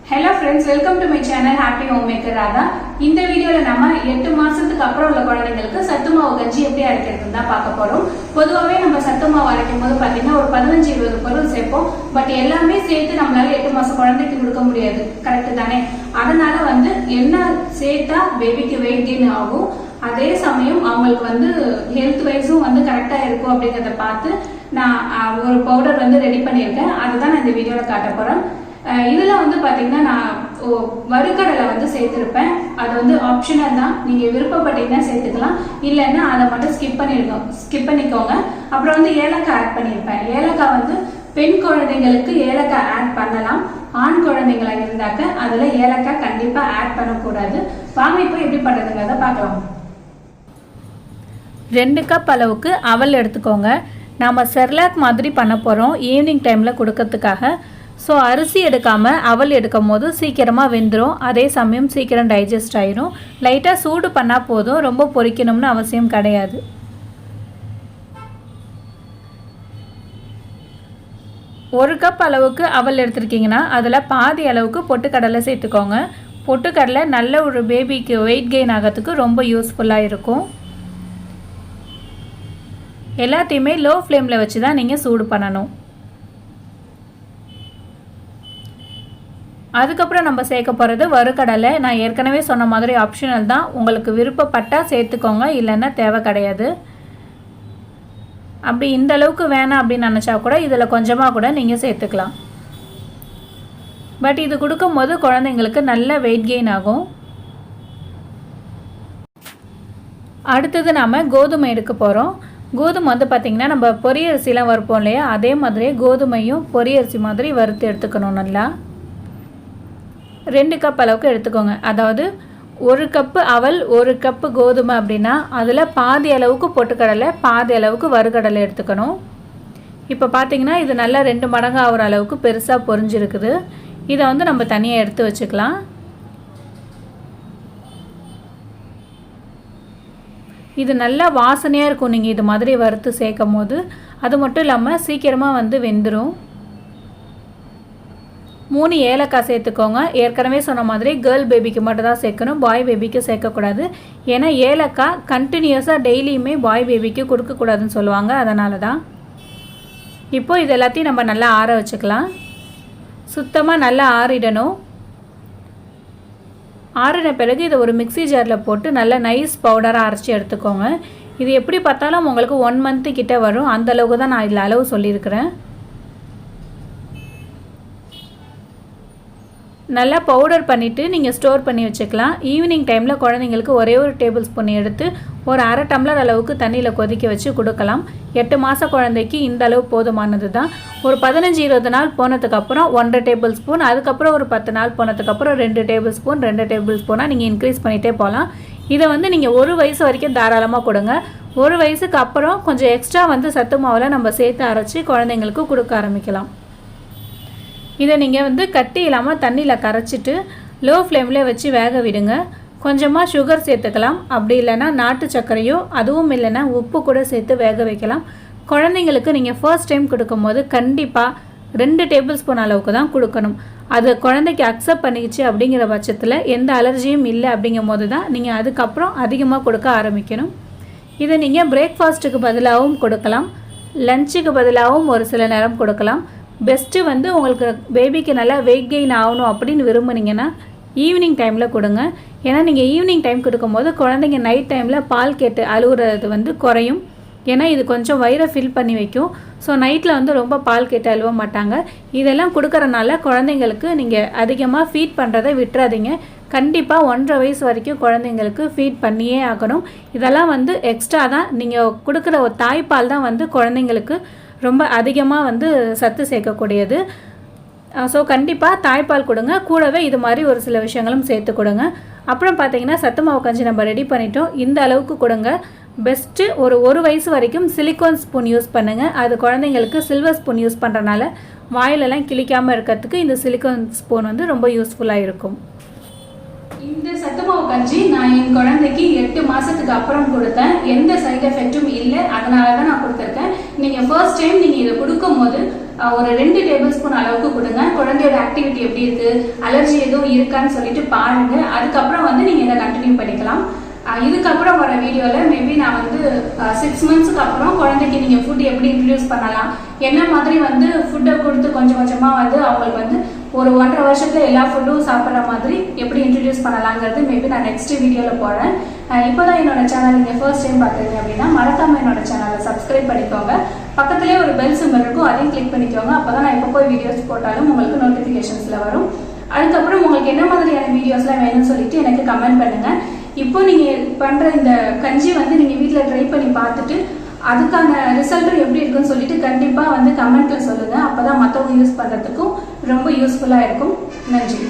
Hello friends, welcome to my channel Happy Homemaker Radha. இந்த வீடியோல நம்ம 8 மாசத்துக்கு அப்புறம் உள்ள குழந்தைகளுக்கு சத்து மாவு கஞ்சி எப்படி அரைக்கிறதுன்னு தான் பார்க்க போறோம். பொதுவாவே நம்ம சத்து மாவு அரைக்கும் போது பாத்தீங்கன்னா ஒரு 15-20 பொருள் சேர்ப்போம். பட் எல்லாமே சேர்த்து நம்மளால 8 மாச குழந்தைக்கு கொடுக்க முடியாது. கரெக்ட் தானே? அதனால என்ன சேர்த்தா பேபிக்கு வெயிட் கெயின் ஆகும், அதே சமயம் அவங்களுக்கு ஹெல்த் வைஸும் கரெக்டா இருக்கும் அப்படிங்கறத பார்த்து நான் ஒரு பவுடர் ரெடி பண்ணியிருக்கேன். அதுதான் நான் இந்த வீடியோல காட்ட போறேன். இதுல பாத்தீங்கன்னா நான் வறுக்கடலை சேர்த்திருப்பேன். அது ஆப்ஷனல் தான், நீங்க விருப்பப்பட்டீங்கன்னா சேர்த்துக்கலாம், இல்லைன்னா அதை மட்டும் ஸ்கிப் பண்ணிக்கோங்க. அப்புறம் ஏலக்காய் ஆட் பண்ணியிருப்பேன். ஏலக்காய் பெண் குழந்தைங்களுக்கு ஏலக்காய் ஆட் பண்ணலாம், ஆண் குழந்தைங்களா இருந்தாக்க அதுல ஏலக்காய் கண்டிப்பா ஆட் பண்ணக்கூடாது. வாங்க இப்போ எப்படி பண்றதுங்கிறத பார்க்கலாம். 2 கப் அளவுக்கு அவல் எடுத்துக்கோங்க. நாம செர்லாக் மாதிரி பண்ண போறோம் ஈவினிங் டைம்ல கொடுக்கறதுக்காக. ஸோ அரிசி எடுக்காமல் அவல் எடுக்கும் போது சீக்கிரமாக வெந்துடும், அதே சமயம் சீக்கிரம் டைஜஸ்ட் ஆயிடும். லைட்டாக சூடு பண்ணால் போதும், ரொம்ப பொரிக்கணும்னு அவசியம் கிடையாது. ஒரு கப் அளவுக்கு அவல் எடுத்துருக்கீங்கன்னா அதில் பாதி அளவுக்கு பொட்டுக்கடலை சேர்த்துக்கோங்க. பொட்டுக்கடலை நல்ல ஒரு பேபிக்கு வெயிட் கெயின் ஆகிறதுக்கு ரொம்ப யூஸ்ஃபுல்லாக இருக்கும். எல்லாத்தையுமே லோ ஃப்ளேமில் வச்சு தான் நீங்கள் சூடு பண்ணணும். அதுக்கப்புறம் நம்ம சேர்க்க போகிறது வறுக்கடலை. நான் ஏற்கனவே சொன்ன மாதிரி ஆப்ஷனல் தான், உங்களுக்கு விருப்பப்பட்டால் சேர்த்துக்கோங்க, இல்லைன்னா தேவை கிடையாது. அப்படி இந்த அளவுக்கு வேணாம் அப்படின்னு நினச்சா கூட இதில் கொஞ்சமாக கூட நீங்கள் சேர்த்துக்கலாம். பட் இது கொடுக்கும்போது குழந்தைங்களுக்கு நல்ல வெயிட் கெயின் ஆகும். அடுத்தது நாம் கோதுமை எடுக்க போகிறோம். கோதுமை பார்த்திங்கன்னா நம்ம பொரியரிசிலாம் வறுப்போம் இல்லையா, அதே மாதிரியே கோதுமையும் பொரியரிசி மாதிரி வறுத்து எடுத்துக்கணும். நல்லா 2 கப் அளவுக்கு எடுத்துக்கோங்க. அதாவது 1 கப்பு அவல் 1 கப்பு கோதுமை அப்படின்னா அதில் பாதி அளவுக்கு பொட்டுக்கடலை பாதி அளவுக்கு வறுக்கடலை எடுத்துக்கணும். இப்போ பார்த்திங்கன்னா இது நல்லா 2 மடங்கு ஆகிற அளவுக்கு பெருசாக பொரிஞ்சிருக்குது. இதை நம்ம தனியாக எடுத்து வச்சுக்கலாம். இது நல்லா வாசனையாக இருக்கும் நீங்கள் இது மாதிரி வறுத்து சேர்க்கும் போது. அது மட்டும் இல்லாமல் சீக்கிரமாக வெந்துடும். 3 ஏலக்காய் சேர்த்துக்கோங்க. ஏற்கனவே சொன்ன மாதிரி கேர்ள் பேபிக்கு மட்டும் தான் சேர்க்கணும், பாய் பேபிக்கு சேர்க்கக்கூடாது. ஏன்னா ஏலக்காய் கண்டினியூஸாக டெய்லியுமே பாய் பேபிக்கு கொடுக்கக்கூடாதுன்னு சொல்லுவாங்க, அதனால தான். இப்போ இது எல்லாத்தையும் நம்ம நல்லா ஆற வச்சுக்கலாம். சுத்தமாக நல்லா ஆறிடணும். ஆறின பிறகு இதை ஒரு மிக்ஸி ஜாரில் போட்டு நல்லா நைஸ் பவுடராக அரைச்சி எடுத்துக்கோங்க. இது எப்படி பார்த்தாலும் உங்களுக்கு 1 மந்த்து கிட்டே வரும், அந்தளவுக்கு தான் நான் இதில் அளவு சொல்லியிருக்கிறேன். நல்லா பவுடர் பண்ணிவிட்டு நீங்கள் ஸ்டோர் பண்ணி வச்சுக்கலாம். ஈவினிங் டைமில் குழந்தைங்களுக்கு ஒரே ஒரு டேபிள் ஸ்பூன் எடுத்து ஒரு அரை டம்ளர் அளவுக்கு தண்ணியில் கொதிக்க வச்சு கொடுக்கலாம். 8 மாத குழந்தைக்கு இந்த அளவு போதுமானது தான். ஒரு 15-20 நாள் போனதுக்கப்புறம் 1.5 டேபிள் ஸ்பூன், அதுக்கப்புறம் ஒரு 10 நாள் போனதுக்கப்புறம் 2 டேபிள் ஸ்பூன் 2 டேபிள் ஸ்பூனாக நீங்கள் இன்க்ரீஸ் பண்ணிகிட்டே போகலாம். இதை நீங்கள் 1 வயசு வரைக்கும் தாராளமாக கொடுங்க. 1 வயசுக்கு அப்புறம் கொஞ்சம் எக்ஸ்ட்ரா சத்து மாவில் நம்ம சேர்த்து அரைச்சி குழந்தைங்களுக்கு கொடுக்க ஆரம்பிக்கலாம். இதை நீங்கள் கட்டி இல்லாமல் தண்ணியில் கரைச்சிட்டு லோ ஃப்ளேமில் வச்சு வேக விடுங்க. கொஞ்சமாக சுகர் சேர்த்துக்கலாம், அப்படி இல்லைன்னா நாட்டு சர்க்கரையோ அதுவும் இல்லைன்னா உப்பு கூட சேர்த்து வேக வைக்கலாம். குழந்தைங்களுக்கு நீங்கள் ஃபர்ஸ்ட் டைம் கொடுக்கும்போது கண்டிப்பாக 2 டேபிள் ஸ்பூன் அளவுக்கு தான் கொடுக்கணும். அது குழந்தைக்கு அக்செப்ட் பண்ணிக்கிச்சு அப்படிங்கிற பட்சத்தில் எந்த அலர்ஜியும் இல்லை அப்படிங்கும் போது தான் நீங்கள் அதுக்கப்புறம் அதிகமாக கொடுக்க ஆரம்பிக்கணும். இதை நீங்கள் பிரேக்ஃபாஸ்ட்டுக்கு பதிலாகவும் கொடுக்கலாம், லஞ்சுக்கு பதிலாகவும் ஒரு சில நேரம் கொடுக்கலாம். பெஸ்ட்டு உங்களுக்கு பேபிக்கு நல்லா வெயிட் கெயின் ஆகணும் அப்படின்னு விரும்புனீங்கன்னா ஈவினிங் டைமில் கொடுங்க. ஏன்னா நீங்கள் ஈவினிங் டைம் கொடுக்கும்போது குழந்தைங்க நைட் டைமில் பால் கேட்டு அழுகுறது குறையும். ஏன்னா இது கொஞ்சம் வயிறை ஃபில் பண்ணி வைக்கும். ஸோ நைட்டில் ரொம்ப பால் கேட்டு அழுவ மாட்டாங்க. இதெல்லாம் கொடுக்கறனால குழந்தைங்களுக்கு நீங்கள் அதிகமாக ஃபீட் பண்ணுறதை விட்டுறாதீங்க. கண்டிப்பாக 1.5 வயசு வரைக்கும் குழந்தைங்களுக்கு ஃபீட் பண்ணியே ஆகணும். இதெல்லாம் எக்ஸ்ட்ரா தான், நீங்கள் கொடுக்குற ஒரு தாய்ப்பால் தான் குழந்தைங்களுக்கு ரொம்ப அதிகமாக சத்து சேர்க்கக்கூடியது. ஸோ கண்டிப்பாக தாய்ப்பால் கொடுங்க, கூடவே இது மாதிரி ஒரு சில விஷயங்களும் சேர்த்து கொடுங்க. அப்புறம் பார்த்தீங்கன்னா சத்து மாவு கஞ்சி நம்ம ரெடி பண்ணிட்டோம். இந்த அளவுக்கு கொடுங்க. பெஸ்ட்டு ஒரு வயசு வரைக்கும் சிலிக்கான் ஸ்பூன் யூஸ் பண்ணுங்கள். அது குழந்தைங்களுக்கு சில்வர் ஸ்பூன் யூஸ் பண்ணுறனால வாயிலெல்லாம் கிளிக்காமல் இருக்கிறதுக்கு இந்த சிலிக்கான் ஸ்பூன் ரொம்ப யூஸ்ஃபுல்லாக இருக்கும். இந்த சத்து மாவு கஞ்சி நான் என் குழந்தைக்கு 8 மாசத்துக்கு அப்புறம் கொடுத்தேன். எந்த சைடு எஃபெக்டும் இல்லை, அதனால தான் நான் கொடுத்துருக்கேன். நீங்க ஃபர்ஸ்ட் டைம் நீங்க இதை கொடுக்கும் போது ஒரு 2 டேபிள் ஸ்பூன் அளவுக்கு கொடுங்க. குழந்தையோட ஆக்டிவிட்டி எப்படி இருக்கு, அலர்ஜி எதுவும் இருக்கான்னு சொல்லிட்டு பாருங்க. அதுக்கப்புறம் வந்து நீங்க இதை கண்டினியூ பண்ணிக்கலாம். இதுக்கப்புறம் வர வீடியோல மேபி நான் வந்து 6 மந்த்ஸ்க்கு அப்புறம் குழந்தைக்கு நீங்க ஃபுட் எப்படி இன்ட்ரடியூஸ் பண்ணலாம், என்ன மாதிரி வந்து ஃபுட்டை கொடுத்து கொஞ்சம் கொஞ்சமா வந்து அவங்களுக்கு வந்து ஒரு 1.5 வருஷத்துல எல்லா ஃபுட்டும் சாப்பிட்ற மாதிரி எப்படி இன்ட்ரடியூஸ் பண்ணலாங்கிறது மேபி நான் நெக்ஸ்ட் வீடியோல போடுறேன். இப்போதான் என்னோட சேனல் நீங்க ஃபர்ஸ்ட் டைம் பாக்குறீங்க அப்படின்னா மறக்காம என்னோட சேனலை சப்ஸ்கிரைப் பண்ணிக்கோங்க. பக்கத்துலேயே ஒரு பெல் சிம்பல் இருக்கும், அதையும் கிளிக் பண்ணிக்கோங்க. அப்பதான் நான் எப்போ போய் வீடியோஸ் போட்டாலும் உங்களுக்கு நோட்டிபிகேஷன்ஸ்ல வரும். அதுக்கப்புறம் உங்களுக்கு என்ன மாதிரியான வீடியோஸ்லாம் வேணும்னு சொல்லிட்டு எனக்கு கமெண்ட் பண்ணுங்க. இப்போ நீங்க பண்ற இந்த கஞ்சி வந்து நீங்க வீட்ல ட்ரை பண்ணி பார்த்துட்டு அதுக்கான ரிசல்ட்டும் எப்படி இருக்குன்னு சொல்லிட்டு கண்டிப்பா வந்து கமெண்ட்ல சொல்லுங்க. அப்பதான் மற்றவங்க யூஸ் பண்றதுக்கும் ரொம்ப யூஸ்ஃபுல்லா இருக்கும். நன்றி.